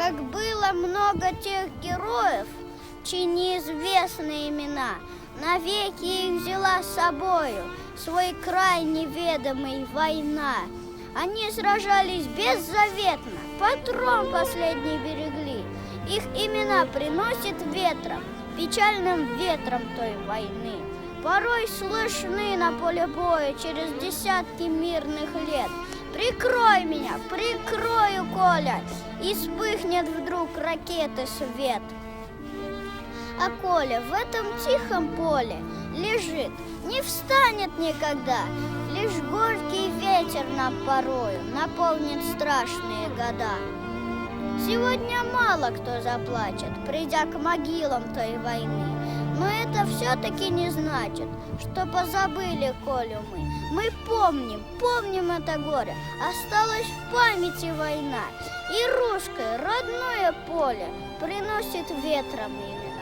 как было много тех героев, чьи неизвестные имена, навеки их взяла с собою свой край неведомый война. Они сражались беззаветно, патрон последний берегли. Их имена приносит ветром, печальным ветром той войны. Порой слышны на поле боя через десятки мирных лет. Прикрой меня, прикрою, Коля, и вспыхнет вдруг ракеты свет. А Коля в этом тихом поле лежит, не встанет никогда. Лишь горький ветер нам порою наполнит страшные года. Сегодня мало кто заплачет, придя к могилам той войны. Но это все-таки не значит, что позабыли Колю мы. Мы помним это горе, осталась в памяти война. И русское родное поле приносит ветром имя.